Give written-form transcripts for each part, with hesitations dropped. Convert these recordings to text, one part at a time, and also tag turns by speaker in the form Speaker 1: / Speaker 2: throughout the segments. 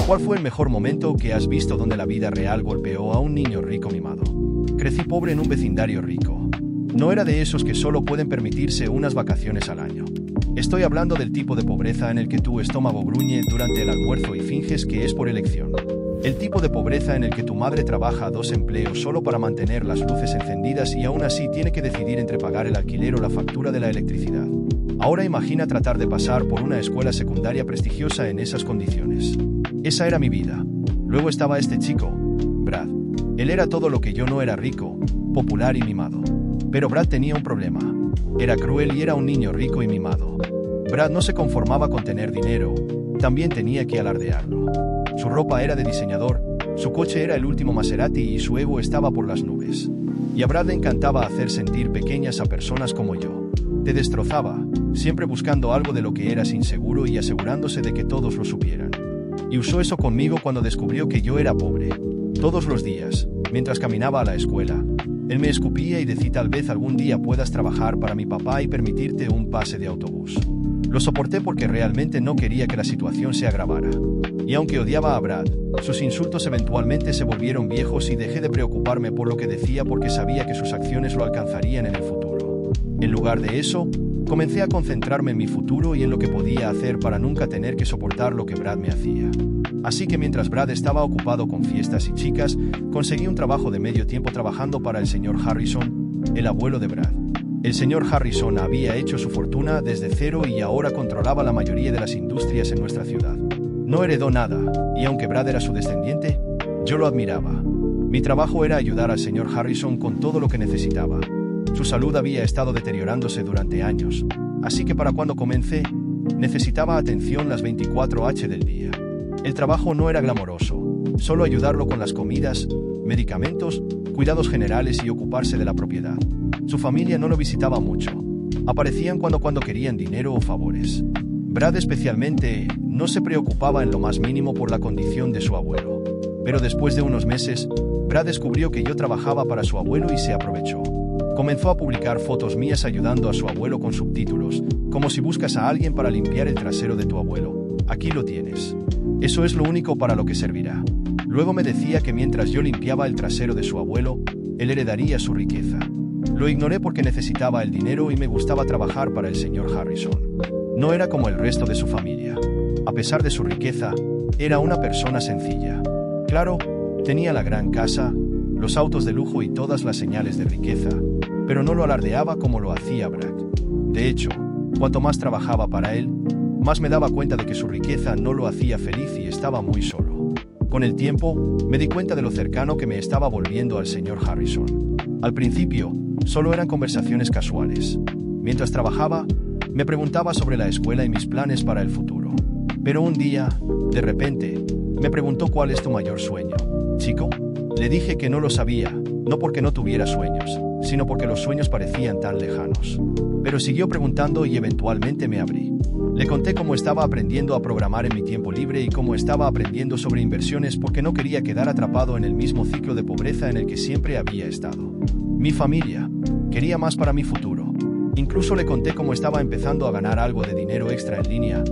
Speaker 1: ¿Cuál fue el mejor momento que has visto donde la vida real golpeó a un niño rico mimado? Crecí pobre en un vecindario rico. No era de esos que solo pueden permitirse unas vacaciones al año. Estoy hablando del tipo de pobreza en el que tu estómago gruñe durante el almuerzo y finges que es por elección. El tipo de pobreza en el que tu madre trabaja 2 empleos solo para mantener las luces encendidas y aún así tiene que decidir entre pagar el alquiler o la factura de la electricidad. Ahora imagina tratar de pasar por una escuela secundaria prestigiosa en esas condiciones. Esa era mi vida. Luego estaba este chico, Brad. Él era todo lo que yo no era: rico, popular y mimado. Pero Brad tenía un problema. Era cruel y era un niño rico y mimado. Brad no se conformaba con tener dinero, también tenía que alardearlo. Su ropa era de diseñador, su coche era el último Maserati y su ego estaba por las nubes. Y a Brad le encantaba hacer sentir pequeñas a personas como yo. Te destrozaba, siempre buscando algo de lo que eras inseguro y asegurándose de que todos lo supieran. Y usó eso conmigo cuando descubrió que yo era pobre. Todos los días, mientras caminaba a la escuela, él me escupía y decía: tal vez algún día puedas trabajar para mi papá y permitirte un pase de autobús. Lo soporté porque realmente no quería que la situación se agravara. Y aunque odiaba a Brad, sus insultos eventualmente se volvieron viejos y dejé de preocuparme por lo que decía porque sabía que sus acciones lo alcanzarían en el futuro. En lugar de eso, comencé a concentrarme en mi futuro y en lo que podía hacer para nunca tener que soportar lo que Brad me hacía. Así que mientras Brad estaba ocupado con fiestas y chicas, conseguí un trabajo de medio tiempo trabajando para el señor Harrison, el abuelo de Brad. El señor Harrison había hecho su fortuna desde cero y ahora controlaba la mayoría de las industrias en nuestra ciudad. No heredó nada, y aunque Brad era su descendiente, yo lo admiraba. Mi trabajo era ayudar al señor Harrison con todo lo que necesitaba. Su salud había estado deteriorándose durante años, así que para cuando comencé, necesitaba atención las 24h del día. El trabajo no era glamoroso, solo ayudarlo con las comidas, medicamentos, cuidados generales y ocuparse de la propiedad. Su familia no lo visitaba mucho. Aparecían cuando querían dinero o favores. Brad especialmente no se preocupaba en lo más mínimo por la condición de su abuelo. Pero después de unos meses, Brad descubrió que yo trabajaba para su abuelo y se aprovechó. Comenzó a publicar fotos mías ayudando a su abuelo con subtítulos, como: si buscas a alguien para limpiar el trasero de tu abuelo, aquí lo tienes. Eso es lo único para lo que servirá. Luego me decía que mientras yo limpiaba el trasero de su abuelo, él heredaría su riqueza. Lo ignoré porque necesitaba el dinero y me gustaba trabajar para el señor Harrison. No era como el resto de su familia. A pesar de su riqueza, era una persona sencilla. Claro, tenía la gran casa, los autos de lujo y todas las señales de riqueza, pero no lo alardeaba como lo hacía Brad. De hecho, cuanto más trabajaba para él, más me daba cuenta de que su riqueza no lo hacía feliz y estaba muy solo. Con el tiempo, me di cuenta de lo cercano que me estaba volviendo al señor Harrison. Al principio, solo eran conversaciones casuales. Mientras trabajaba, me preguntaba sobre la escuela y mis planes para el futuro. Pero un día, de repente, me preguntó: ¿cuál es tu mayor sueño, chico? Le dije que no lo sabía, no porque no tuviera sueños, sino porque los sueños parecían tan lejanos. Pero siguió preguntando y eventualmente me abrí. Le conté cómo estaba aprendiendo a programar en mi tiempo libre y cómo estaba aprendiendo sobre inversiones porque no quería quedar atrapado en el mismo ciclo de pobreza en el que siempre había estado. Mi familia quería más para mi futuro. Incluso le conté cómo estaba empezando a ganar algo de dinero extra en línea,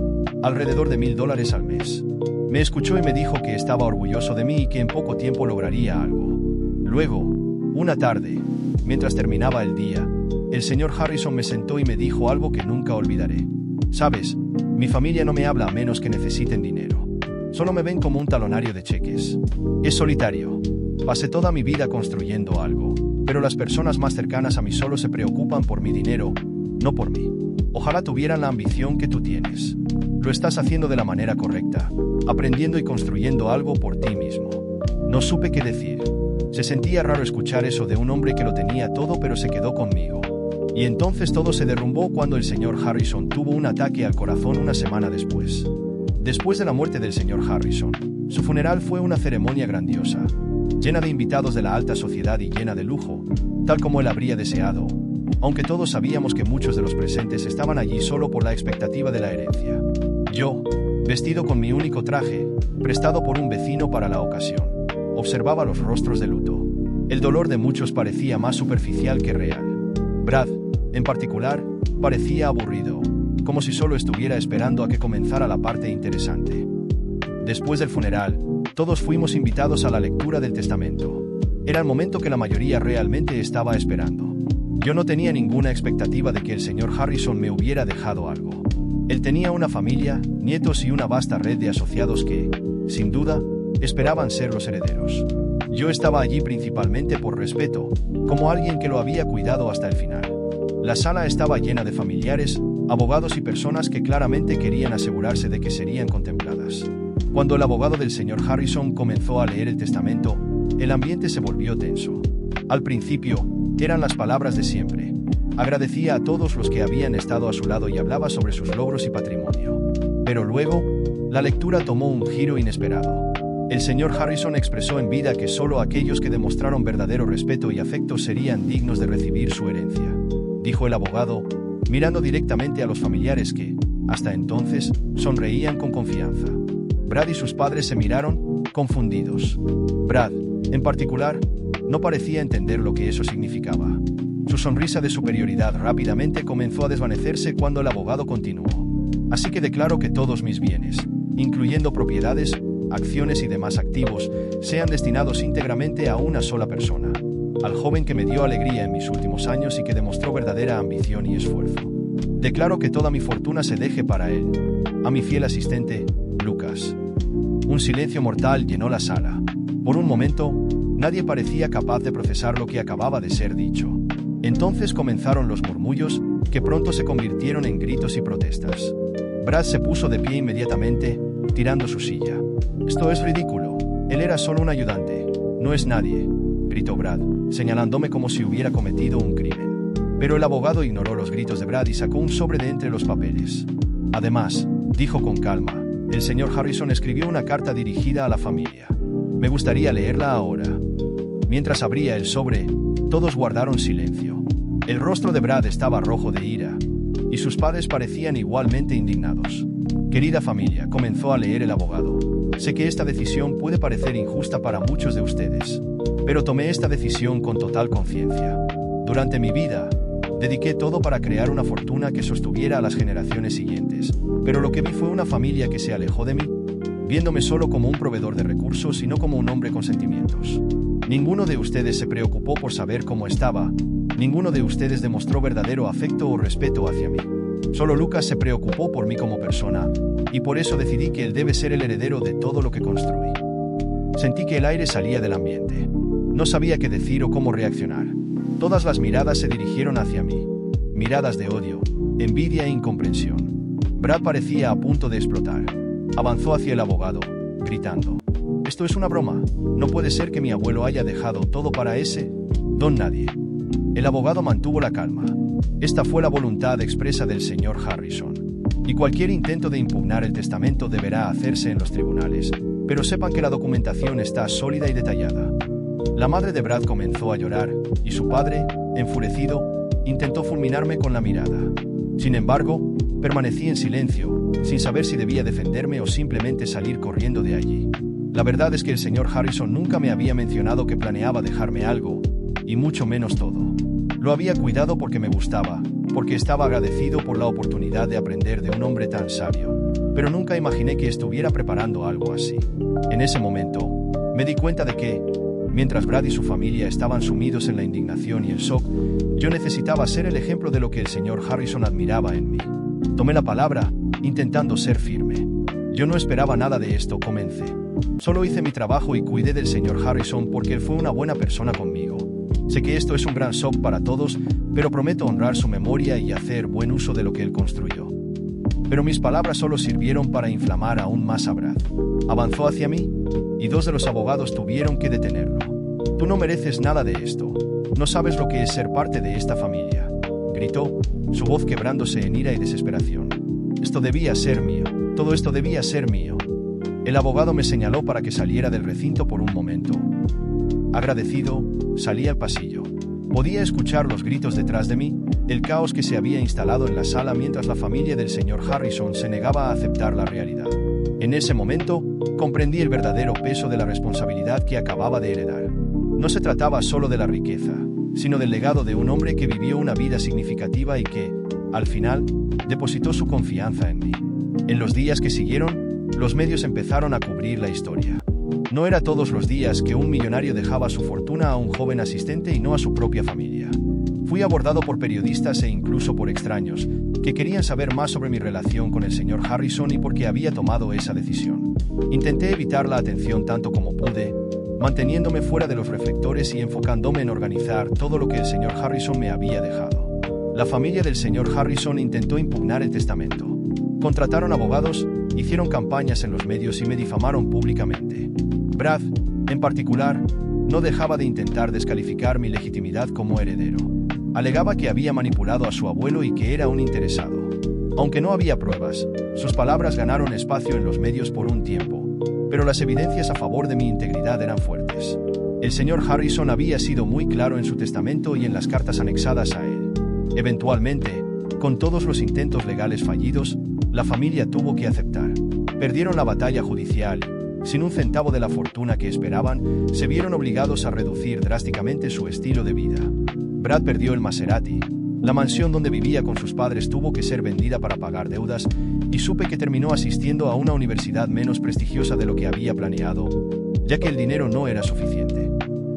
Speaker 1: alrededor de $1000 al mes. Me escuchó y me dijo que estaba orgulloso de mí y que en poco tiempo lograría algo. Luego, una tarde, mientras terminaba el día, el señor Harrison me sentó y me dijo algo que nunca olvidaré. Sabes, mi familia no me habla a menos que necesiten dinero. Solo me ven como un talonario de cheques. Es solitario. Pasé toda mi vida construyendo algo, pero las personas más cercanas a mí solo se preocupan por mi dinero, no por mí. Ojalá tuvieran la ambición que tú tienes. Lo estás haciendo de la manera correcta, aprendiendo y construyendo algo por ti mismo. No supe qué decir. Se sentía raro escuchar eso de un hombre que lo tenía todo pero se quedó conmigo. Y entonces todo se derrumbó cuando el señor Harrison tuvo un ataque al corazón una semana después. Después de la muerte del señor Harrison, su funeral fue una ceremonia grandiosa, llena de invitados de la alta sociedad y llena de lujo, tal como él habría deseado, aunque todos sabíamos que muchos de los presentes estaban allí solo por la expectativa de la herencia. Yo, vestido con mi único traje, prestado por un vecino para la ocasión, observaba los rostros de luto. El dolor de muchos parecía más superficial que real. Brad, en particular, parecía aburrido, como si solo estuviera esperando a que comenzara la parte interesante. Después del funeral, todos fuimos invitados a la lectura del testamento. Era el momento que la mayoría realmente estaba esperando. Yo no tenía ninguna expectativa de que el señor Harrison me hubiera dejado algo. Él tenía una familia, nietos y una vasta red de asociados que, sin duda, esperaban ser los herederos. Yo estaba allí principalmente por respeto, como alguien que lo había cuidado hasta el final. La sala estaba llena de familiares, abogados y personas que claramente querían asegurarse de que serían contempladas. Cuando el abogado del señor Harrison comenzó a leer el testamento, el ambiente se volvió tenso. Al principio, eran las palabras de siempre. Agradecía a todos los que habían estado a su lado y hablaba sobre sus logros y patrimonio. Pero luego, la lectura tomó un giro inesperado. El señor Harrison expresó en vida que solo aquellos que demostraron verdadero respeto y afecto serían dignos de recibir su herencia, dijo el abogado, mirando directamente a los familiares que, hasta entonces, sonreían con confianza. Brad y sus padres se miraron, confundidos. Brad, en particular, no parecía entender lo que eso significaba. Su sonrisa de superioridad rápidamente comenzó a desvanecerse cuando el abogado continuó. Así que declaro que todos mis bienes, incluyendo propiedades, acciones y demás activos, sean destinados íntegramente a una sola persona, al joven que me dio alegría en mis últimos años y que demostró verdadera ambición y esfuerzo. Declaro que toda mi fortuna se deje para él, a mi fiel asistente, Lucas. Un silencio mortal llenó la sala. Por un momento, nadie parecía capaz de procesar lo que acababa de ser dicho. Entonces comenzaron los murmullos, que pronto se convirtieron en gritos y protestas. Brad se puso de pie inmediatamente, tirando su silla. «Esto es ridículo. Él era solo un ayudante. No es nadie», gritó Brad, señalándome como si hubiera cometido un crimen. Pero el abogado ignoró los gritos de Brad y sacó un sobre de entre los papeles. Además, dijo con calma, el señor Harrison escribió una carta dirigida a la familia. Me gustaría leerla ahora. Mientras abría el sobre, todos guardaron silencio. El rostro de Brad estaba rojo de ira, y sus padres parecían igualmente indignados. Querida familia, comenzó a leer el abogado. Sé que esta decisión puede parecer injusta para muchos de ustedes, pero tomé esta decisión con total conciencia. Durante mi vida, dediqué todo para crear una fortuna que sostuviera a las generaciones siguientes, pero lo que vi fue una familia que se alejó de mí, viéndome solo como un proveedor de recursos y no como un hombre con sentimientos. Ninguno de ustedes se preocupó por saber cómo estaba, ninguno de ustedes demostró verdadero afecto o respeto hacia mí. Solo Lucas se preocupó por mí como persona, y por eso decidí que él debe ser el heredero de todo lo que construí. Sentí que el aire salía del ambiente. No sabía qué decir o cómo reaccionar. Todas las miradas se dirigieron hacia mí. Miradas de odio, envidia e incomprensión. Brad parecía a punto de explotar. Avanzó hacia el abogado, gritando. «Esto es una broma. No puede ser que mi abuelo haya dejado todo para ese don nadie». El abogado mantuvo la calma. Esta fue la voluntad expresa del señor Harrison. Y cualquier intento de impugnar el testamento deberá hacerse en los tribunales, pero sepan que la documentación está sólida y detallada. La madre de Brad comenzó a llorar, y su padre, enfurecido, intentó fulminarme con la mirada. Sin embargo, permanecí en silencio, sin saber si debía defenderme o simplemente salir corriendo de allí. La verdad es que el señor Harrison nunca me había mencionado que planeaba dejarme algo, y mucho menos todo. Lo había cuidado porque me gustaba, porque estaba agradecido por la oportunidad de aprender de un hombre tan sabio, pero nunca imaginé que estuviera preparando algo así. En ese momento, me di cuenta de que, mientras Brad y su familia estaban sumidos en la indignación y el shock, yo necesitaba ser el ejemplo de lo que el señor Harrison admiraba en mí. Tomé la palabra, intentando ser firme. Yo no esperaba nada de esto, comencé. Solo hice mi trabajo y cuidé del señor Harrison porque él fue una buena persona conmigo. Sé que esto es un gran shock para todos, pero prometo honrar su memoria y hacer buen uso de lo que él construyó. Pero mis palabras solo sirvieron para inflamar aún más a Brad. Avanzó hacia mí, y dos de los abogados tuvieron que detenerlo. «Tú no mereces nada de esto. No sabes lo que es ser parte de esta familia», gritó, su voz quebrándose en ira y desesperación. «Esto debía ser mío. Todo esto debía ser mío». El abogado me señaló para que saliera del recinto por un momento. Agradecido, salí al pasillo. Podía escuchar los gritos detrás de mí, el caos que se había instalado en la sala mientras la familia del señor Harrison se negaba a aceptar la realidad. En ese momento, comprendí el verdadero peso de la responsabilidad que acababa de heredar. No se trataba solo de la riqueza, sino del legado de un hombre que vivió una vida significativa y que, al final, depositó su confianza en mí. En los días que siguieron, los medios empezaron a cubrir la historia. No era todos los días que un millonario dejaba su fortuna a un joven asistente y no a su propia familia. Fui abordado por periodistas e incluso por extraños, que querían saber más sobre mi relación con el señor Harrison y por qué había tomado esa decisión. Intenté evitar la atención tanto como pude, manteniéndome fuera de los reflectores y enfocándome en organizar todo lo que el señor Harrison me había dejado. La familia del señor Harrison intentó impugnar el testamento. Contrataron abogados, hicieron campañas en los medios y me difamaron públicamente. Brad, en particular, no dejaba de intentar descalificar mi legitimidad como heredero. Alegaba que había manipulado a su abuelo y que era un interesado. Aunque no había pruebas, sus palabras ganaron espacio en los medios por un tiempo, pero las evidencias a favor de mi integridad eran fuertes. El señor Harrison había sido muy claro en su testamento y en las cartas anexadas a él. Eventualmente, con todos los intentos legales fallidos, la familia tuvo que aceptar. Perdieron la batalla judicial. Sin un centavo de la fortuna que esperaban, se vieron obligados a reducir drásticamente su estilo de vida. Brad perdió el Maserati. La mansión donde vivía con sus padres tuvo que ser vendida para pagar deudas, y supe que terminó asistiendo a una universidad menos prestigiosa de lo que había planeado, ya que el dinero no era suficiente.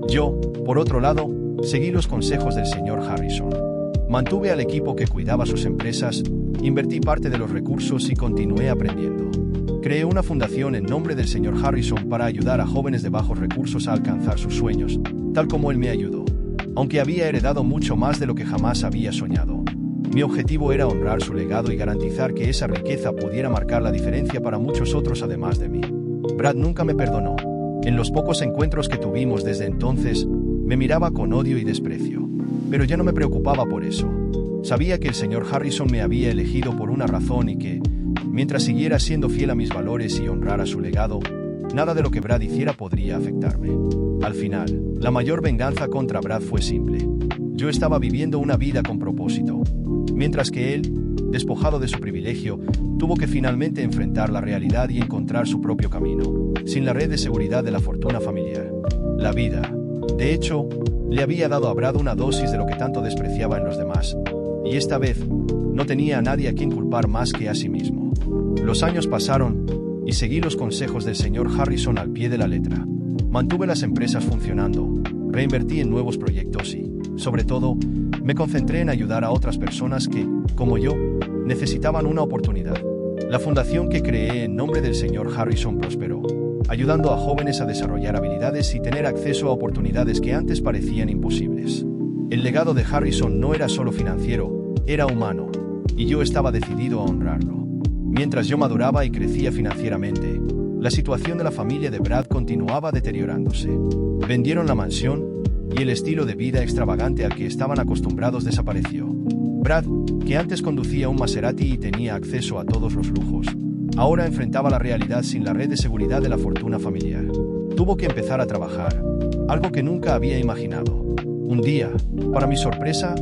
Speaker 1: Yo, por otro lado, seguí los consejos del señor Harrison. Mantuve al equipo que cuidaba sus empresas, invertí parte de los recursos y continué aprendiendo. Creé una fundación en nombre del señor Harrison para ayudar a jóvenes de bajos recursos a alcanzar sus sueños, tal como él me ayudó. Aunque había heredado mucho más de lo que jamás había soñado, mi objetivo era honrar su legado y garantizar que esa riqueza pudiera marcar la diferencia para muchos otros además de mí. Brad nunca me perdonó. En los pocos encuentros que tuvimos desde entonces, me miraba con odio y desprecio. Pero ya no me preocupaba por eso. Sabía que el señor Harrison me había elegido por una razón y que, mientras siguiera siendo fiel a mis valores y honrara su legado, nada de lo que Brad hiciera podría afectarme. Al final, la mayor venganza contra Brad fue simple. Yo estaba viviendo una vida con propósito, mientras que él, despojado de su privilegio, tuvo que finalmente enfrentar la realidad y encontrar su propio camino, sin la red de seguridad de la fortuna familiar. La vida, de hecho, le había dado a Brad una dosis de lo que tanto despreciaba en los demás, y esta vez no tenía a nadie a quien culpar más que a sí mismo. Los años pasaron, y seguí los consejos del señor Harrison al pie de la letra. Mantuve las empresas funcionando, reinvertí en nuevos proyectos y, sobre todo, me concentré en ayudar a otras personas que, como yo, necesitaban una oportunidad. La fundación que creé en nombre del señor Harrison prosperó, ayudando a jóvenes a desarrollar habilidades y tener acceso a oportunidades que antes parecían imposibles. El legado de Harrison no era solo financiero, era humano, y yo estaba decidido a honrarlo. Mientras yo maduraba y crecía financieramente, la situación de la familia de Brad continuaba deteriorándose. Vendieron la mansión, y el estilo de vida extravagante al que estaban acostumbrados desapareció. Brad, que antes conducía un Maserati y tenía acceso a todos los lujos, ahora enfrentaba la realidad sin la red de seguridad de la fortuna familiar. Tuvo que empezar a trabajar, algo que nunca había imaginado. Un día, para mi sorpresa,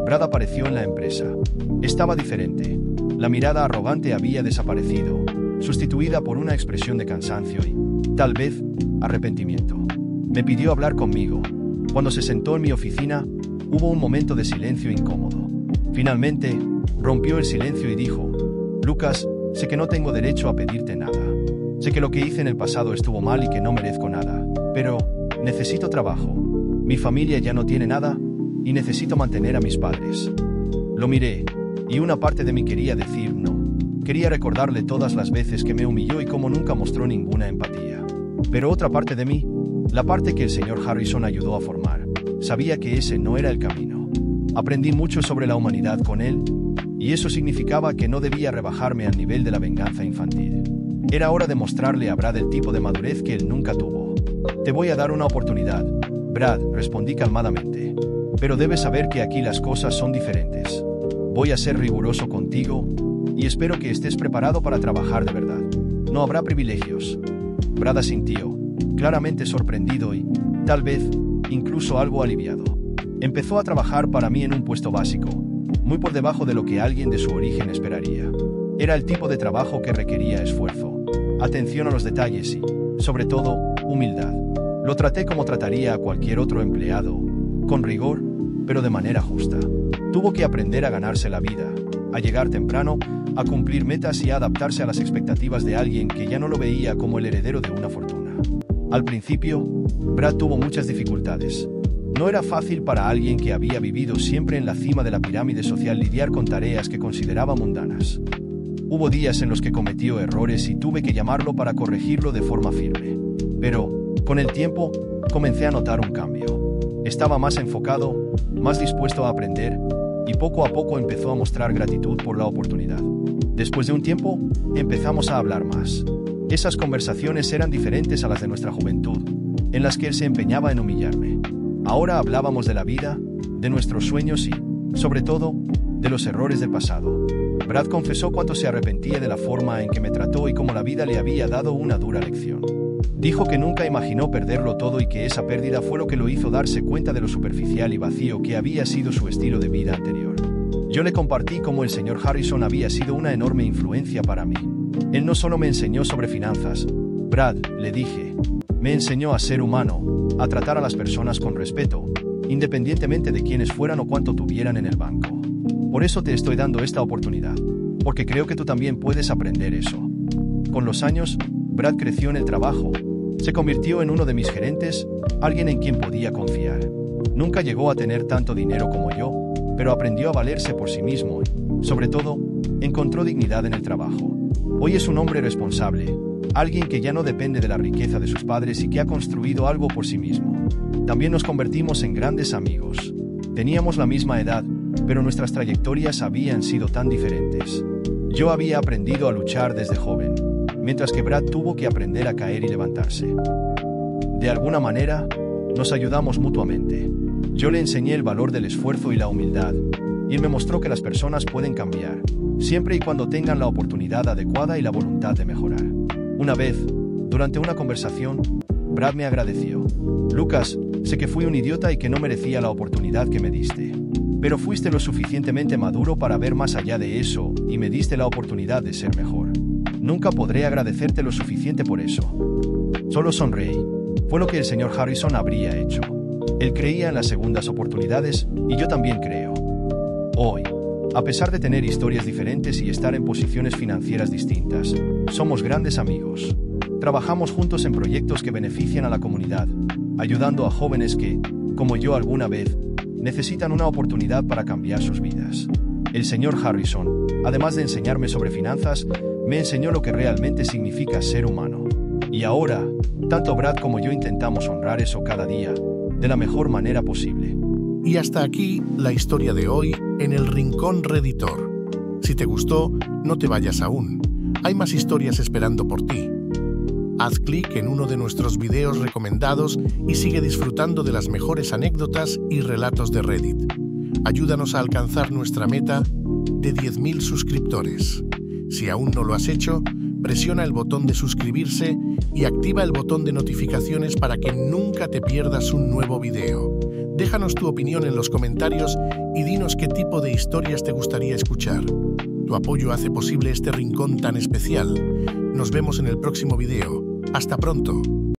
Speaker 1: Brad apareció en la empresa. Estaba diferente. La mirada arrogante había desaparecido, sustituida por una expresión de cansancio y, tal vez, arrepentimiento. Me pidió hablar conmigo. Cuando se sentó en mi oficina, hubo un momento de silencio incómodo. Finalmente, rompió el silencio y dijo: «Lucas, sé que no tengo derecho a pedirte nada. Sé que lo que hice en el pasado estuvo mal y que no merezco nada, pero necesito trabajo. Mi familia ya no tiene nada y necesito mantener a mis padres». Lo miré, y una parte de mí quería decir no. Quería recordarle todas las veces que me humilló y cómo nunca mostró ninguna empatía. Pero otra parte de mí, la parte que el señor Harrison ayudó a formar, sabía que ese no era el camino. Aprendí mucho sobre la humanidad con él, y eso significaba que no debía rebajarme al nivel de la venganza infantil. Era hora de mostrarle a Brad el tipo de madurez que él nunca tuvo. «Te voy a dar una oportunidad, Brad», respondí calmadamente. «Pero debes saber que aquí las cosas son diferentes. Voy a ser riguroso contigo, y espero que estés preparado para trabajar de verdad. No habrá privilegios». Brad asintió, claramente sorprendido y, tal vez, incluso algo aliviado. Empezó a trabajar para mí en un puesto básico, muy por debajo de lo que alguien de su origen esperaría. Era el tipo de trabajo que requería esfuerzo, atención a los detalles y, sobre todo, humildad. Lo traté como trataría a cualquier otro empleado, con rigor, pero de manera justa. Tuvo que aprender a ganarse la vida, a llegar temprano, a cumplir metas y a adaptarse a las expectativas de alguien que ya no lo veía como el heredero de una fortuna. Al principio, Brad tuvo muchas dificultades. No era fácil para alguien que había vivido siempre en la cima de la pirámide social lidiar con tareas que consideraba mundanas. Hubo días en los que cometió errores y tuve que llamarlo para corregirlo de forma firme. Pero, con el tiempo, comencé a notar un cambio. Estaba más enfocado, más dispuesto a aprender, y poco a poco empezó a mostrar gratitud por la oportunidad. Después de un tiempo, empezamos a hablar más. Esas conversaciones eran diferentes a las de nuestra juventud, en las que él se empeñaba en humillarme. Ahora hablábamos de la vida, de nuestros sueños y, sobre todo, de los errores del pasado. Brad confesó cuánto se arrepentía de la forma en que me trató y cómo la vida le había dado una dura lección. Dijo que nunca imaginó perderlo todo y que esa pérdida fue lo que lo hizo darse cuenta de lo superficial y vacío que había sido su estilo de vida anterior. Yo le compartí cómo el señor Harrison había sido una enorme influencia para mí. Él no solo me enseñó sobre finanzas, Brad, le dije, me enseñó a ser humano, a tratar a las personas con respeto, independientemente de quiénes fueran o cuánto tuvieran en el banco. Por eso te estoy dando esta oportunidad, porque creo que tú también puedes aprender eso. Con los años, Brad creció en el trabajo, se convirtió en uno de mis gerentes, alguien en quien podía confiar. Nunca llegó a tener tanto dinero como yo, pero aprendió a valerse por sí mismo y, sobre todo, encontró dignidad en el trabajo. Hoy es un hombre responsable, alguien que ya no depende de la riqueza de sus padres y que ha construido algo por sí mismo. También nos convertimos en grandes amigos. Teníamos la misma edad, pero nuestras trayectorias habían sido tan diferentes. Yo había aprendido a luchar desde joven, mientras que Brad tuvo que aprender a caer y levantarse. De alguna manera, nos ayudamos mutuamente. Yo le enseñé el valor del esfuerzo y la humildad, y él me mostró que las personas pueden cambiar, siempre y cuando tengan la oportunidad adecuada y la voluntad de mejorar. Una vez, durante una conversación, Brad me agradeció. Lucas, sé que fui un idiota y que no merecía la oportunidad que me diste. Pero fuiste lo suficientemente maduro para ver más allá de eso y me diste la oportunidad de ser mejor. Nunca podré agradecerte lo suficiente por eso. Solo sonreí. Fue lo que el señor Harrison habría hecho. Él creía en las segundas oportunidades y yo también creo. Hoy, a pesar de tener historias diferentes y estar en posiciones financieras distintas, somos grandes amigos. Trabajamos juntos en proyectos que benefician a la comunidad, ayudando a jóvenes que, como yo alguna vez, necesitan una oportunidad para cambiar sus vidas. El señor Harrison, además de enseñarme sobre finanzas, me enseñó lo que realmente significa ser humano. Y ahora, tanto Brad como yo intentamos honrar eso cada día, de la mejor manera posible.
Speaker 2: Y hasta aquí la historia de hoy en el Rincón Redditor. Si te gustó, no te vayas aún. Hay más historias esperando por ti. Haz clic en uno de nuestros videos recomendados y sigue disfrutando de las mejores anécdotas y relatos de Reddit. Ayúdanos a alcanzar nuestra meta de 10.000 suscriptores. Si aún no lo has hecho, presiona el botón de suscribirse y activa el botón de notificaciones para que nunca te pierdas un nuevo video. Déjanos tu opinión en los comentarios y dinos qué tipo de historias te gustaría escuchar. Tu apoyo hace posible este rincón tan especial. Nos vemos en el próximo video. ¡Hasta pronto!